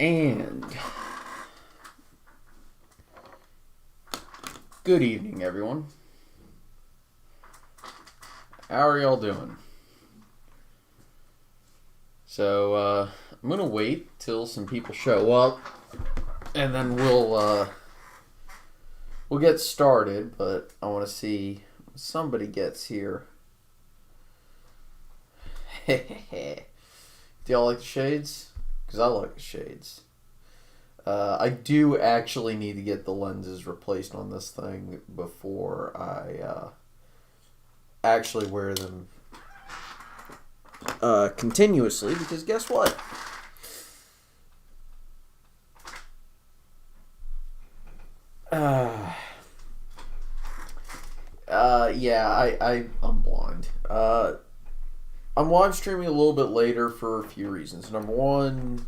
And good evening, everyone. How are y'all doing? So, I'm gonna wait till some people show up, and then we'll get started. But I want to see when somebody gets here. Do y'all like the shades? Because I like the shades. I do actually need to get the lenses replaced on this thing before I actually wear them continuously. Because guess what? Uh, I'm blind. I'm live streaming a little bit later for a few reasons. Number one,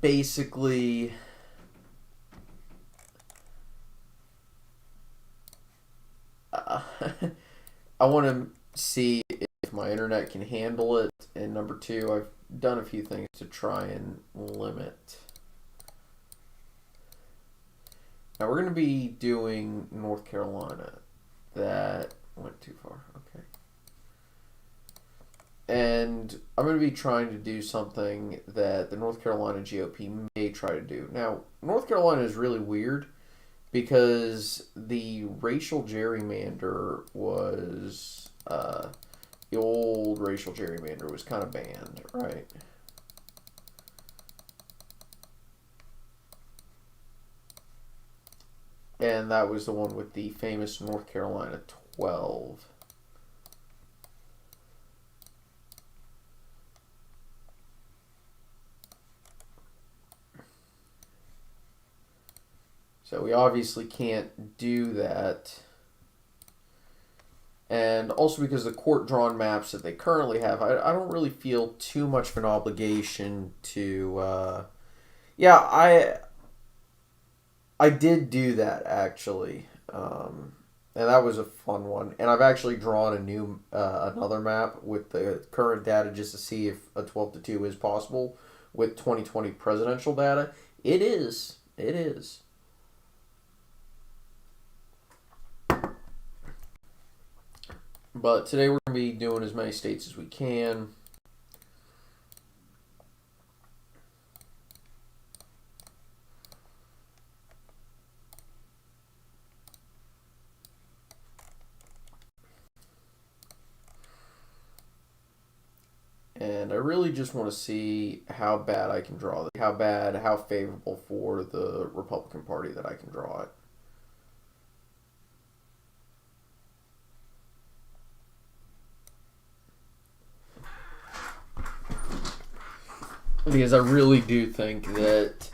basically, uh, I want to see if my internet can handle it. And number two, I've done a few things to try and limit. Now we're going to be doing North Carolina. That went too far. Okay. And I'm going to be trying to do something that the North Carolina GOP may try to do. Now, North Carolina is really weird because the racial gerrymander was, the old racial gerrymander was kind of banned, right? And that was the one with the famous North Carolina 12. So we obviously can't do that. And also because the court-drawn maps that they currently have, I don't really feel too much of an obligation to... yeah, I did do that, actually. And that was a fun one. And I've actually drawn another map with the current data just to see if a 12-2 is possible with 2020 presidential data. It is. It is. But today we're going to be doing as many states as we can. And I really just want to see how bad I can draw it. How favorable for the Republican Party that I can draw it. Because I really do think that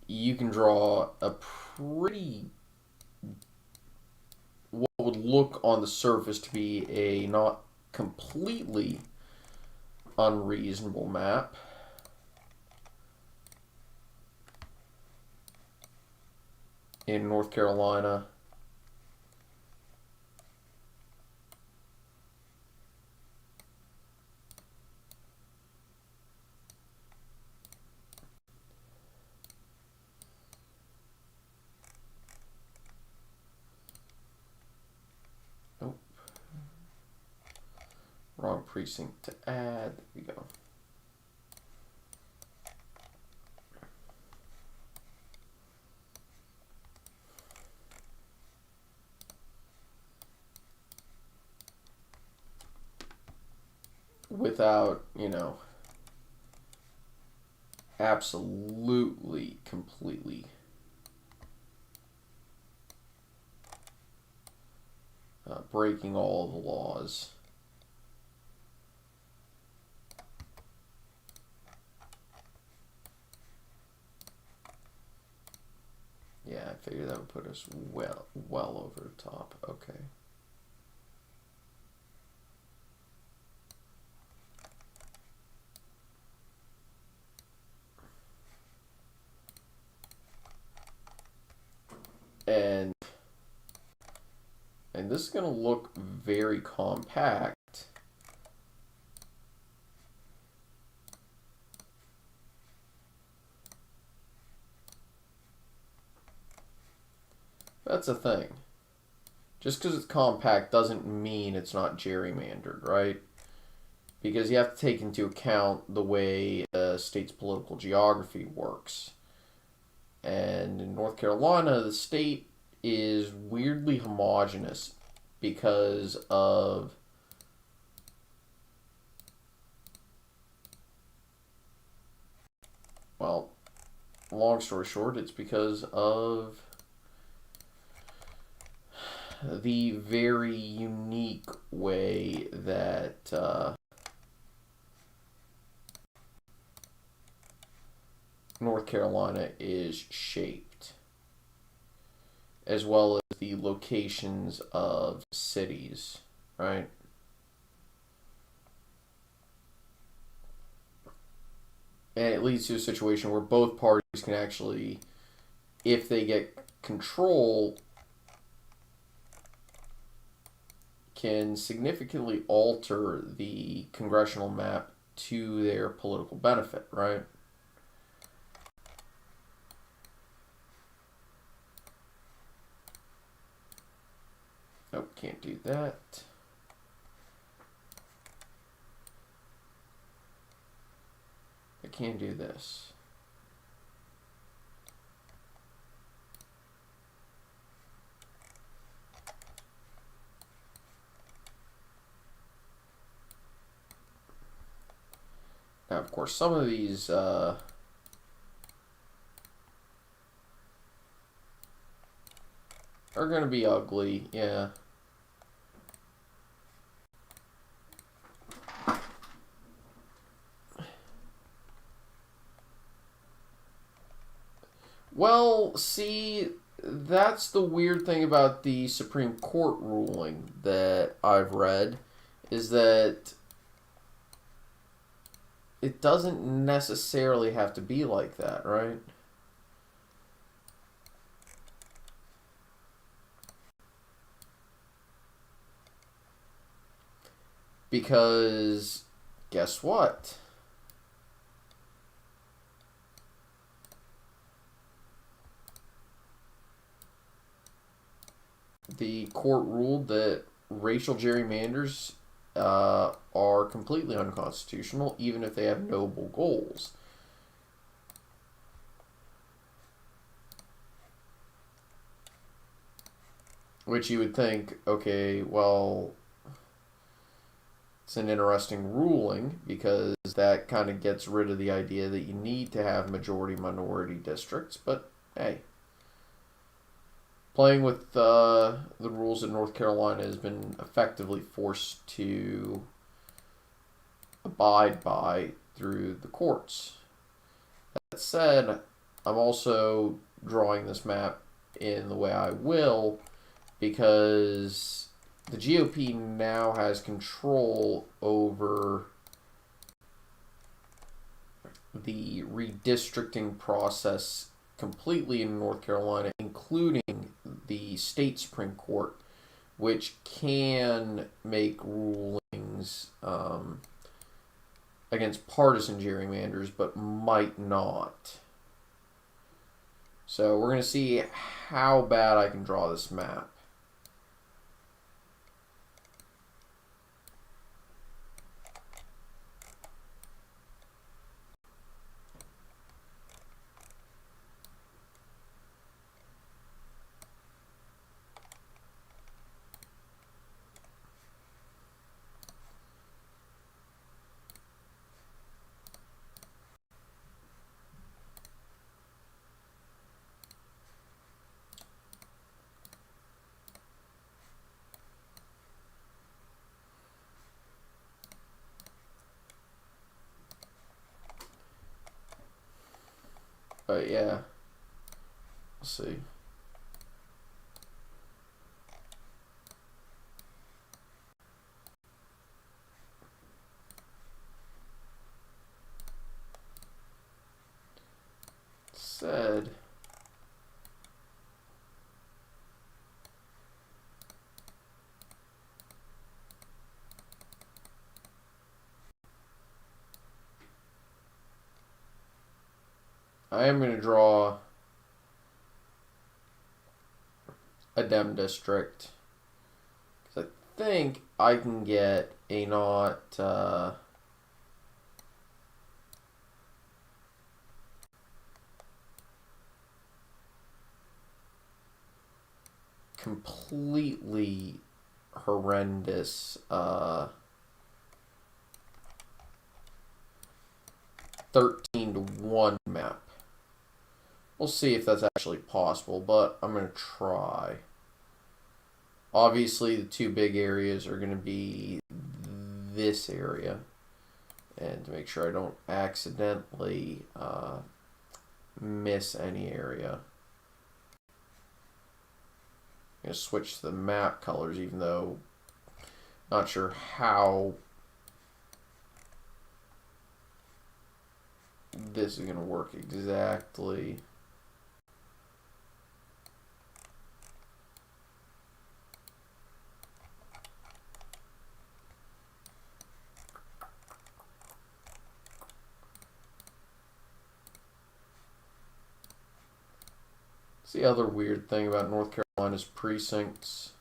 you can draw a pretty, what would look on the surface to be a not completely unreasonable map. In North Carolina. Oh, wrong precinct to add. There we go. Without, absolutely, completely breaking all the laws. Yeah, I figured that would put us well over the top. Okay. And this is going to look very compact. That's a thing. Just because it's compact doesn't mean it's not gerrymandered, right? Because you have to take into account the way a state's political geography works. And in North Carolina, the state is weirdly homogenous because of, well, long story short, it's because of the very unique way that North Carolina is shaped, as well as the locations of cities, right? And it leads to a situation where both parties can actually, if they get control, can significantly alter the congressional map to their political benefit, right? Nope, can't do that. I can do this. Now, of course, some of these are going to be ugly, yeah. Well, see, that's the weird thing about the Supreme Court ruling that I've read, is that it doesn't necessarily have to be like that, right? Because guess what? The court ruled that racial gerrymanders are completely unconstitutional, even if they have noble goals. Which you would think, okay, well, it's an interesting ruling because that kind of gets rid of the idea that you need to have majority minority districts, but hey. Playing with the rules that North Carolina has been effectively forced to abide by through the courts. That said, I'm also drawing this map in the way I will because the GOP now has control over the redistricting process completely in North Carolina, including the state Supreme Court, which can make rulings against partisan gerrymanders, but might not. So we're going to see how bad I can draw this map. But yeah, we'll see. Said I am going to draw a Dem district. Because I think I can get a not... completely horrendous 13-1 map. We'll see if that's actually possible, but I'm going to try. Obviously, the two big areas are going to be this area. And to make sure I don't accidentally miss any area. I'm going to switch to the map colors, even though not sure how this is going to work exactly. It's the other weird thing about North Carolina's precincts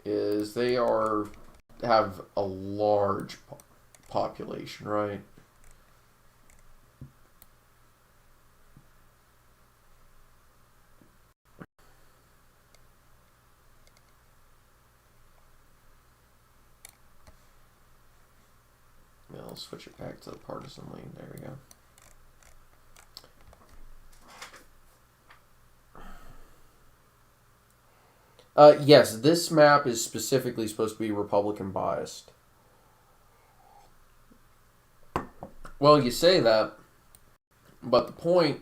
is they have a large population, right? Yeah, I'll switch it back to the partisan lane. There we go. Yes, this map is specifically supposed to be Republican biased. Well, you say that, but the point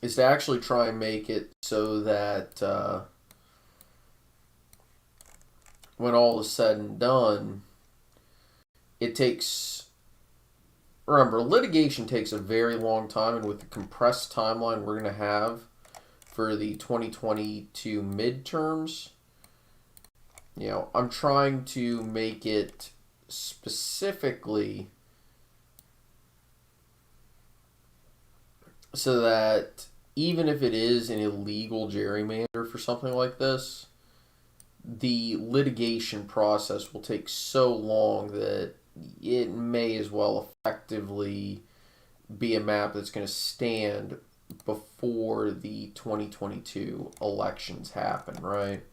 is to actually try and make it so that when all is said and done, it takes... Remember, litigation takes a very long time, and with the compressed timeline we're going to have for the 2022 midterms, you know, I'm trying to make it specifically so that even if it is an illegal gerrymander for something like this, the litigation process will take so long that it may as well effectively be a map that's going to stand before the 2022 elections happen, right?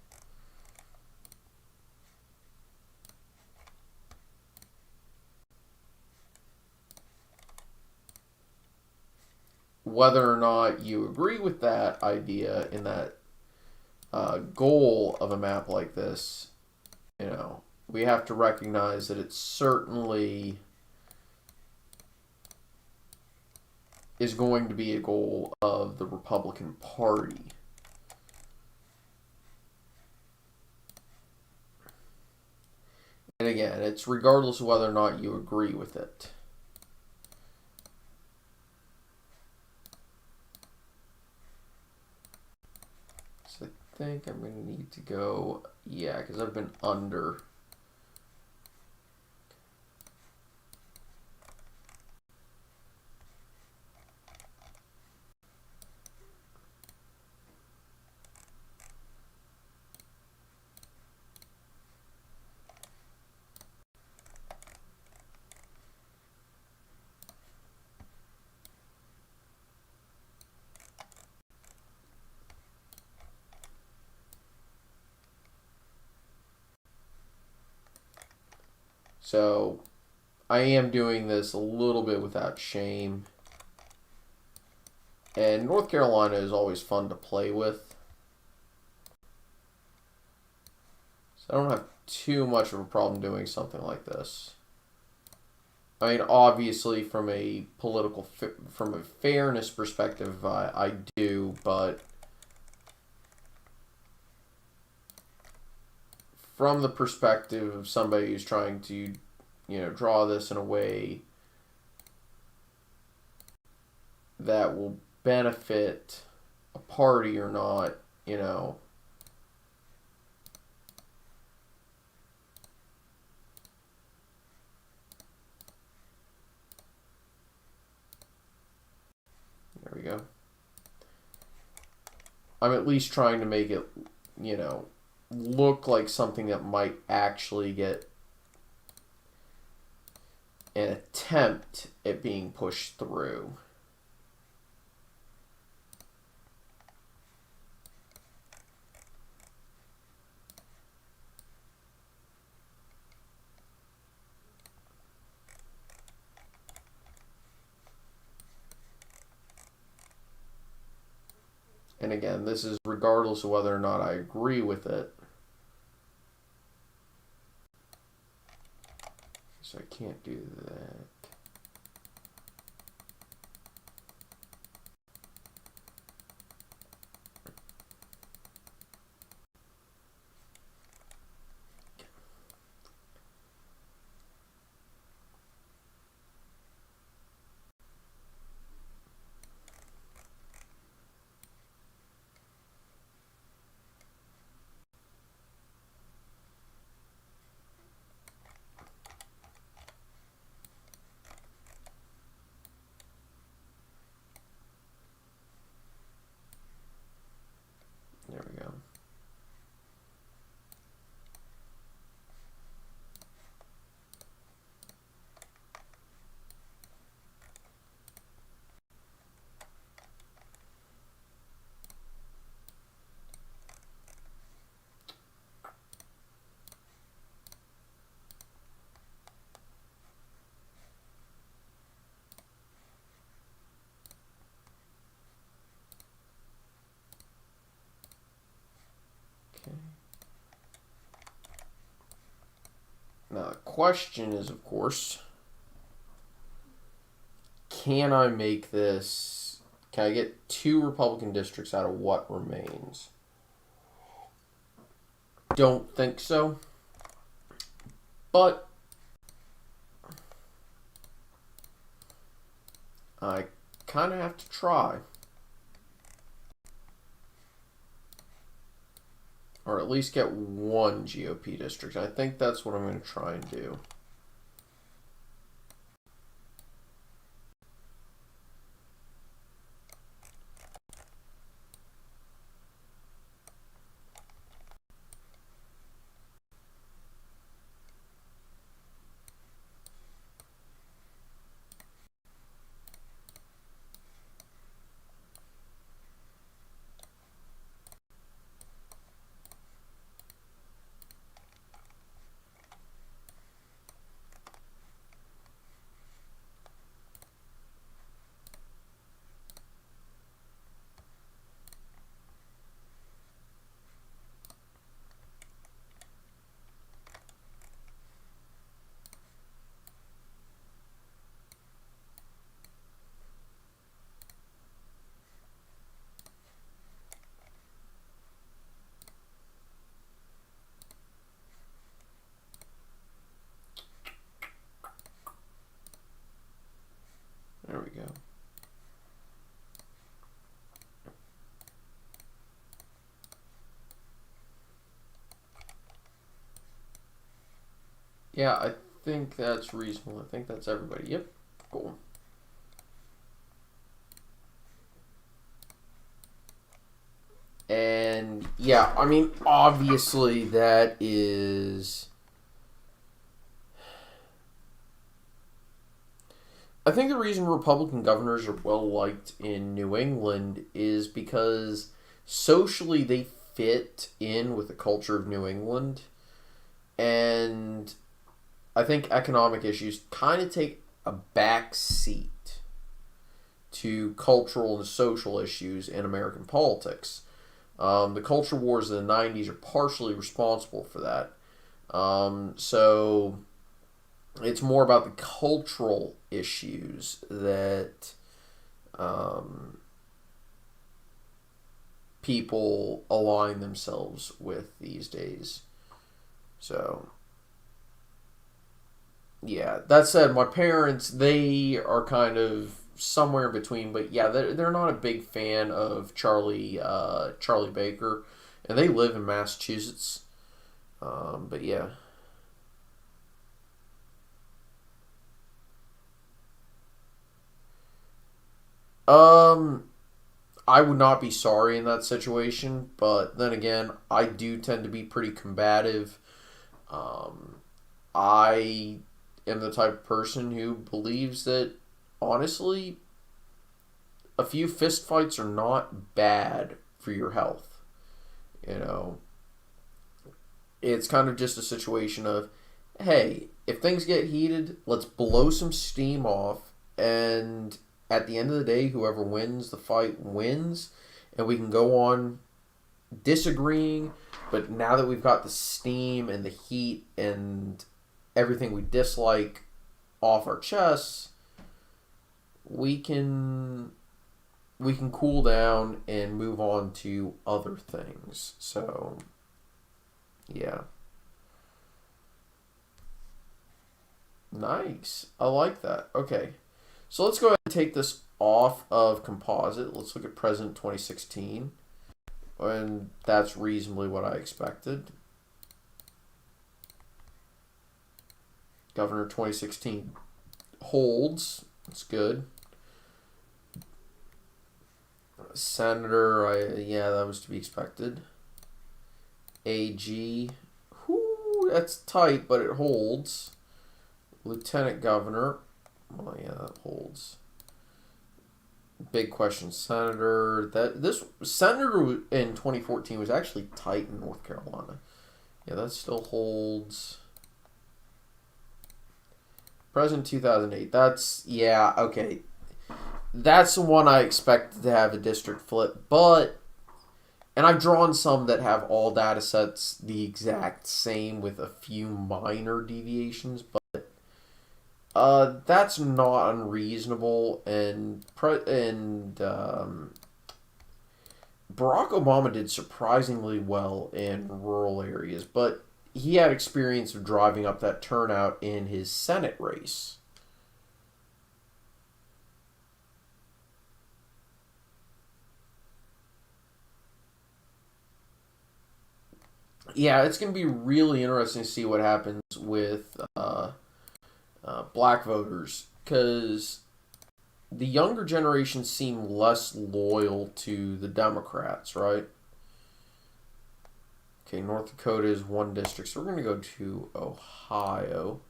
Whether or not you agree with that idea in that goal of a map like this, you know, we have to recognize that it certainly is going to be a goal of the Republican Party. And again, it's regardless of whether or not you agree with it. So I think I'm going to need to go, yeah, because I've been under. So I am doing this a little bit without shame. And North Carolina is always fun to play with. So I don't have too much of a problem doing something like this. I mean, obviously, from a from a fairness perspective, I do, but from the perspective of somebody who's trying to, you know, draw this in a way that will benefit a party or not, you know, there we go. I'm at least trying to make it, look like something that might actually get an attempt at being pushed through. And again, this is regardless of whether or not I agree with it. So I can't do that. There we go. Okay. Now the question is, of course, can I make this? Can I get 2 Republican districts out of what remains? Don't think so. But I kind of have to try. Or at least get 1 GOP district. I think that's what I'm going to try and do. There we go. Yeah, I think that's reasonable. I think that's everybody. Yep, cool. And yeah, I mean, obviously that is... I think the reason Republican governors are well liked in New England is because socially they fit in with the culture of New England. And I think economic issues kind of take a back seat to cultural and social issues in American politics. The culture wars of the 90s are partially responsible for that. So it's more about the cultural issues that people align themselves with these days. So, yeah. That said, my parents, they are kind of somewhere in between, but yeah, they're not a big fan of Charlie Baker, and they live in Massachusetts. But yeah. Um, I would not be sorry in that situation, but then again, I do tend to be pretty combative. Um, I am the type of person who believes that, honestly, a few fistfights are not bad for your health. You know, it's kind of just a situation of, hey, if things get heated, let's blow some steam off, and at the end of the day, whoever wins the fight wins, and we can go on disagreeing, but now that we've got the steam and the heat and everything we dislike off our chests, we can cool down and move on to other things. So, yeah. Nice. I like that. Okay. So let's go ahead and take this off of composite. Let's look at President 2016. And that's reasonably what I expected. Governor 2016 holds. That's good. Senator, yeah, that was to be expected. AG, whoo, that's tight, but it holds. Lieutenant Governor, well, yeah, that holds. Big question, Senator. This Senator in 2014 was actually tight in North Carolina. Yeah, that still holds. President 2008. That's, yeah, okay. That's the one I expected to have a district flip, but, and I've drawn some that have all data sets the exact same with a few minor deviations, but that's not unreasonable, and Barack Obama did surprisingly well in rural areas, but he had experience of driving up that turnout in his Senate race. Yeah, it's going to be really interesting to see what happens with black voters, because the younger generation seem less loyal to the Democrats, right? Okay, North Dakota is one district, so we're going to go to Ohio.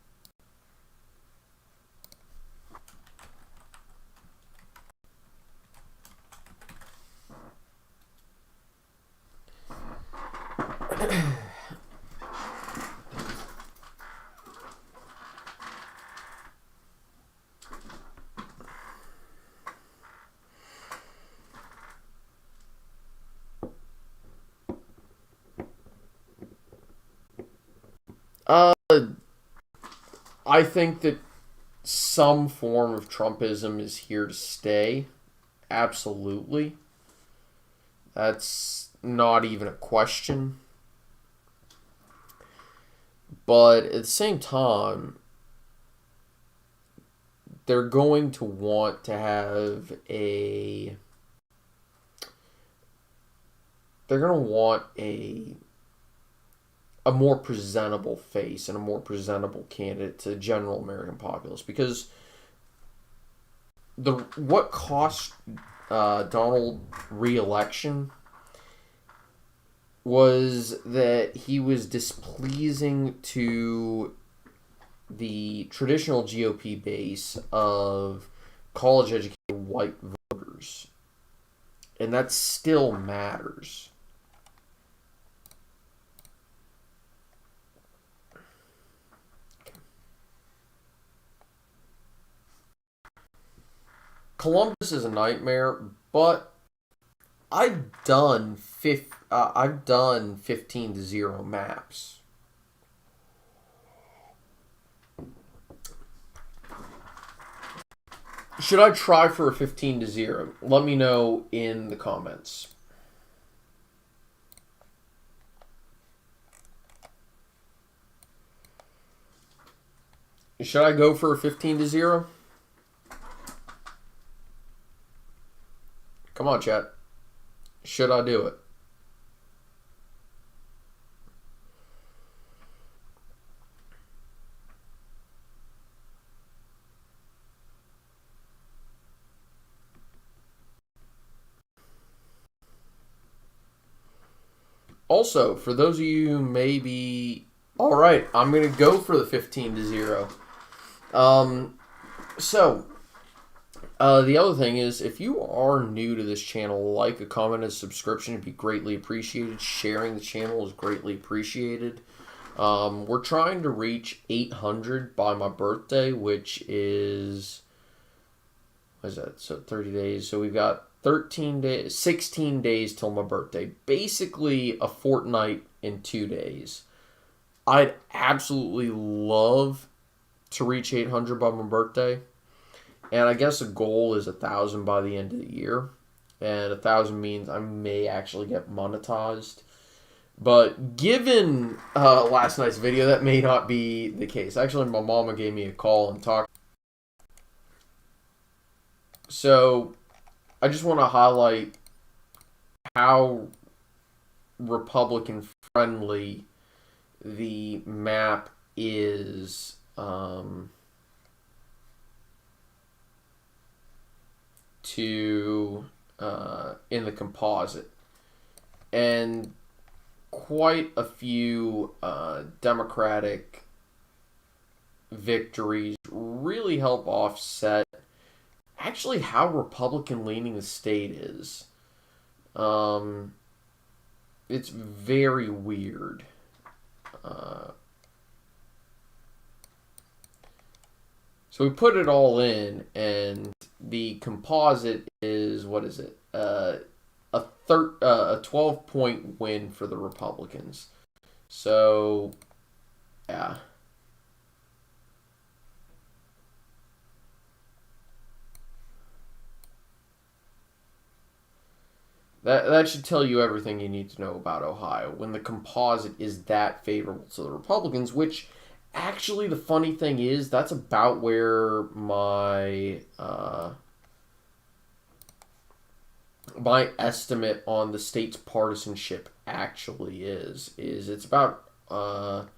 Uh, I think that some form of Trumpism is here to stay. Absolutely. That's not even a question. But at the same time, they're going to want to have they're going to want a more presentable face and a more presentable candidate to the general American populace, because what cost Donald re-election was that he was displeasing to the traditional GOP base of college-educated white voters, and that still matters. Columbus is a nightmare, but I've done 15-0 maps. Should I try for a 15-0? Let me know in the comments. Should I go for a 15-0? Come on, chat. Should I do it? Also, for those of you who may be, all right, I'm going to go for the 15-0. So, the other thing is, if you are new to this channel, like, a comment, and a subscription would be greatly appreciated. Sharing the channel is greatly appreciated. We're trying to reach 800 by my birthday, which is, what is that? So 30 days. So we've got 13 days, 16 days till my birthday. Basically a fortnight in 2 days. I'd absolutely love to reach 800 by my birthday. And I guess the goal is 1,000 by the end of the year. And 1,000 means I may actually get monetized. But given last night's video, that may not be the case. Actually, my mama gave me a call and talked. So I just want to highlight how Republican friendly the map is in the composite. And quite a few Democratic victories really help offset actually how Republican leaning the state is. It's very weird. So we put it all in, and the composite is, what is it? A 12-point win for the Republicans. So, yeah. That should tell you everything you need to know about Ohio when the composite is that favorable to the Republicans, which actually the funny thing is that's about where my my estimate on the state's partisanship actually is it's about 12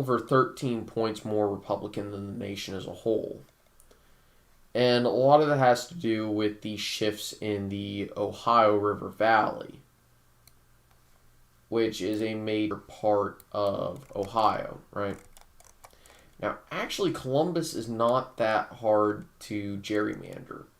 or 13 points more Republican than the nation as a whole. And a lot of that has to do with the shifts in the Ohio River Valley, which is a major part of Ohio, right? Now, actually, Columbus is not that hard to gerrymander.